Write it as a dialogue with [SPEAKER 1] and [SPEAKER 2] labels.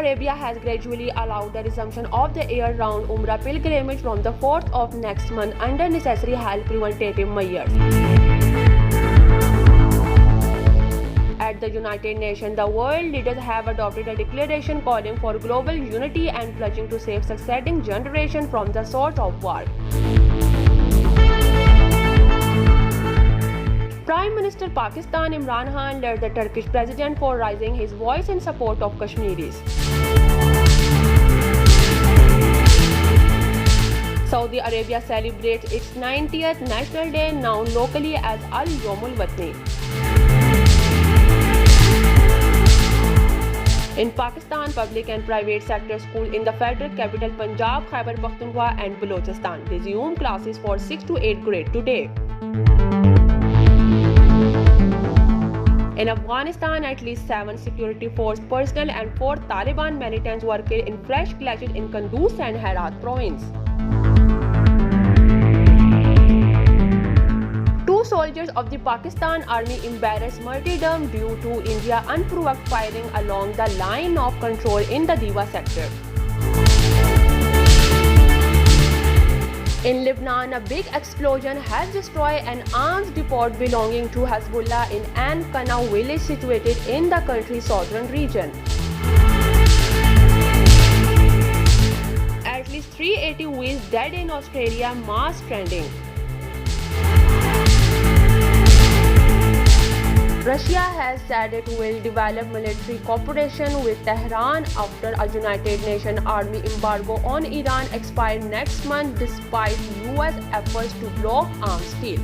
[SPEAKER 1] Arabia has gradually allowed the resumption of the year-round Umrah pilgrimage from the 4th of next month under necessary health preventative measures. At the United Nations, the world leaders have adopted a declaration calling for global unity and pledging to save succeeding generations from the sword of war. Prime Minister Pakistan Imran Khan led the Turkish president for raising his voice in support of Kashmiris. Saudi Arabia celebrates its 90th National Day, known locally as Al-Yawmul Watni. In Pakistan, public and private sector schools in the federal capital Punjab, Khyber Pakhtunkhwa and Balochistan resume classes for 6th to 8th grade today. In Afghanistan, at least 7 security force personnel and 4 Taliban militants were killed in fresh clashes in Kunduz and Herat province. 2 soldiers of the Pakistan Army embarrassed martyrdom due to India unprovoked firing along the line of control in the Diva sector. In Lebanon, a big explosion has destroyed an arms depot belonging to Hezbollah in An Qana village situated in the country's southern region. At least 380 whales dead in Australia, mass stranding. Russia has said it will develop military cooperation with Tehran after a United Nations army embargo on Iran expires next month despite US efforts to block arms deal.